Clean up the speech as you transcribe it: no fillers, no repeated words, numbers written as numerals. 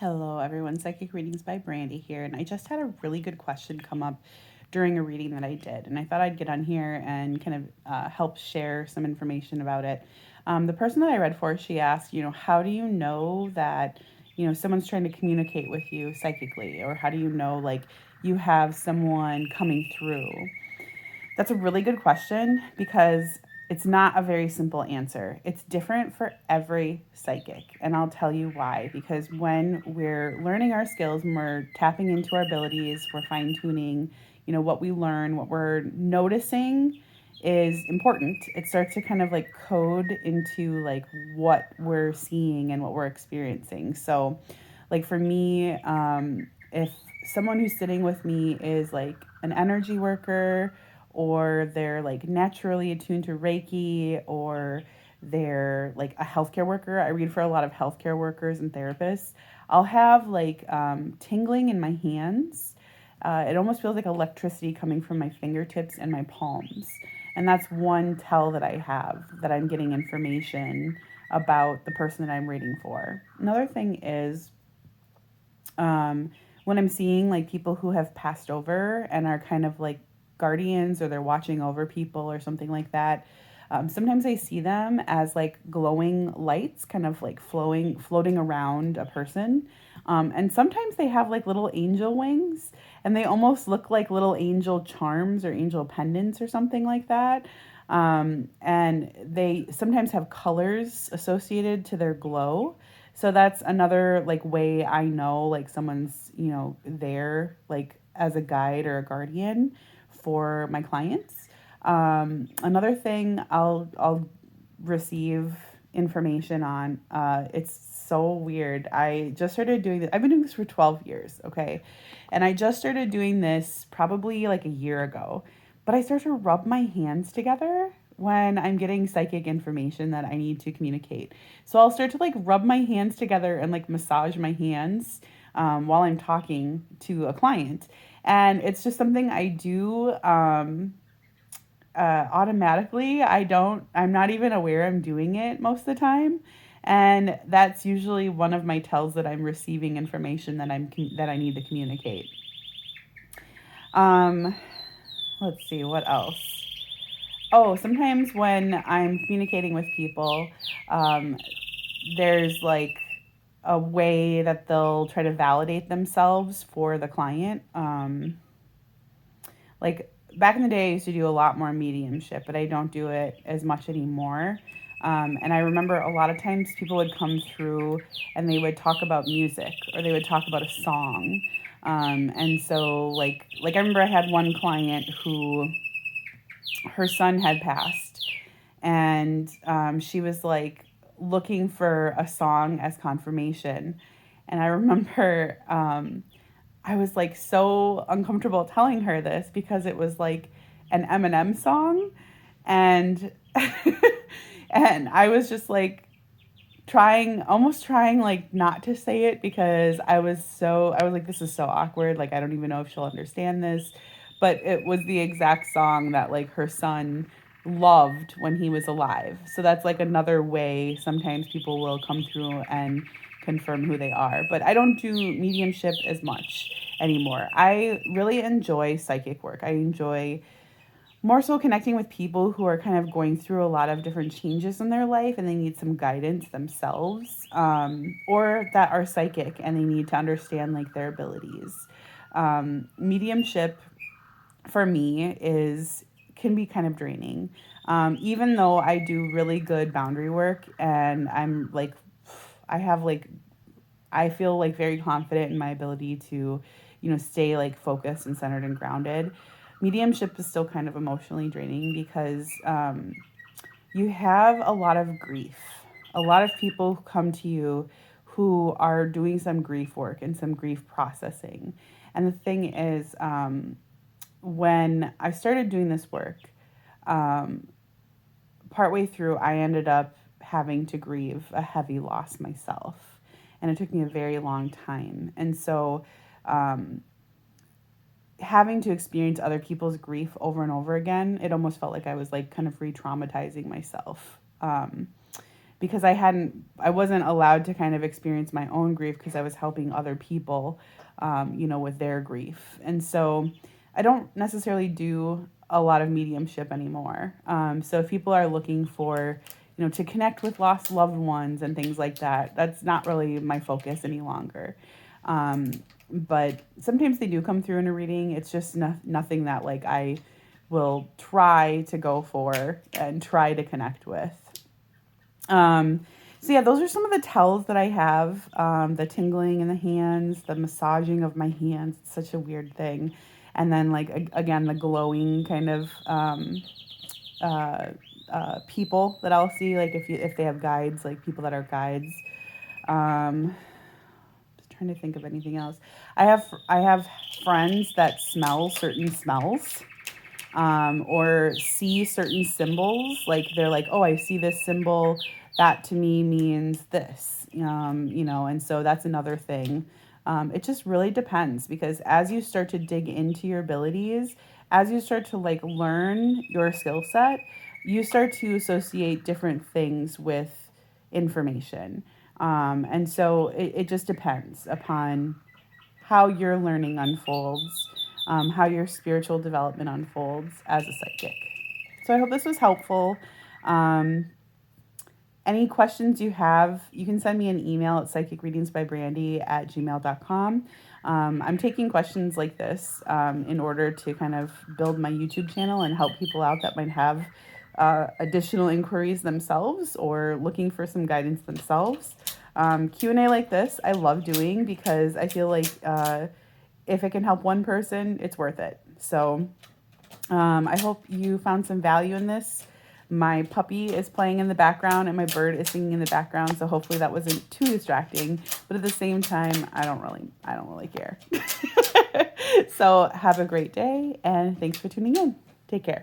Hello, everyone. Psychic Readings by Brandi here. And I just had a really good question come up during a reading that I did. And I thought I'd get on here and kind of help share some information about it. The person that I read for, she asked, how do you know that, someone's trying to communicate with you psychically? Or how do you know, like, you have someone coming through? That's a really good question because it's not a very simple answer. It's different for every psychic. And I'll tell you why. Because when we're learning our skills, when we're tapping into our abilities, we're fine tuning, what we learn, what we're noticing is important. It starts to kind of like code into like what we're seeing and what we're experiencing. So, like for me, if someone who's sitting with me is like an energy worker, or they're like naturally attuned to Reiki, or they're like a healthcare worker. I read for a lot of healthcare workers and therapists. I'll have like tingling in my hands. It almost feels like electricity coming from my fingertips and my palms. And that's one tell that I have that I'm getting information about the person that I'm reading for. Another thing is when I'm seeing like people who have passed over and are kind of like guardians, or they're watching over people or something like that. Sometimes I see them as like glowing lights, kind of like floating around a person. And sometimes they have like little angel wings, and they almost look like little angel charms or angel pendants or something like that. And they sometimes have colors associated to their glow. So that's another like way I know like someone's, there like as a guide or a guardian for my clients. Another thing I'll receive information on. It's so weird. I just started doing this. I've been doing this for 12 years, okay? And I just started doing this probably like a year ago. But I start to rub my hands together when I'm getting psychic information that I need to communicate. So I'll start to like rub my hands together and like massage my hands while I'm talking to a client. And it's just something I do automatically. I'm not even aware I'm doing it most of the time. And that's usually one of my tells that I'm receiving information that I need to communicate. Um, let's see, what else? Oh, sometimes when I'm communicating with people, um, there's like a way that they'll try to validate themselves for the client. Like back in the day, I used to do a lot more mediumship, but I don't do it as much anymore. And I remember a lot of times people would come through and they would talk about music, or they would talk about a song. And so like I remember I had one client who her son had passed, and she was like looking for a song as confirmation. And I remember I was like so uncomfortable telling her this because it was like an Eminem song, and and I was just like almost trying like not to say it because I was like, this is so awkward, like I don't even know if she'll understand this. But it was the exact song that like her son loved when he was alive. So that's like another way sometimes people will come through and confirm who they are. But I don't do mediumship as much anymore. I really enjoy psychic work. I enjoy more so connecting with people who are kind of going through a lot of different changes in their life, and they need some guidance themselves, or that are psychic and they need to understand like their abilities. Mediumship for me is can be kind of draining, even though I do really good boundary work, and I have like I feel like very confident in my ability to, stay like focused and centered and grounded. Mediumship is still kind of emotionally draining because you have a lot of grief. A lot of people come to you who are doing some grief work and some grief processing. And the thing is, when I started doing this work, um, partway through, I ended up having to grieve a heavy loss myself. And it took me a very long time. And so, um, having to experience other people's grief over and over again, it almost felt like I was like kind of re traumatizing myself. because I wasn't allowed to kind of experience my own grief because I was helping other people, with their grief. And so I don't necessarily do a lot of mediumship anymore. So if people are looking for, to connect with lost loved ones and things like that, that's not really my focus any longer. But sometimes they do come through in a reading. It's just nothing that like I will try to go for and try to connect with. So yeah, those are some of the tells that I have. The tingling in the hands, the massaging of my hands. It's such a weird thing. And then like, again, the glowing kind of, people that I'll see, like if they have guides, like people that are guides. Just trying to think of anything else. I have friends that smell certain smells, or see certain symbols. Like they're like, oh, I see this symbol. That to me means this, and so that's another thing. It just really depends, because as you start to dig into your abilities, as you start to like learn your skill set, you start to associate different things with information. And so it just depends upon how your learning unfolds, how your spiritual development unfolds as a psychic. So I hope this was helpful. Any questions you have, you can send me an email at psychicreadingsbybrandi@gmail.com. I'm taking questions like this in order to kind of build my YouTube channel and help people out that might have additional inquiries themselves or looking for some guidance themselves. Q&A like this, I love doing, because I feel like if it can help one person, it's worth it. So I hope you found some value in this. My puppy is playing in the background and my bird is singing in the background, so hopefully that wasn't too distracting. But at the same time, I don't really care. So have a great day, and thanks for tuning in. Take care.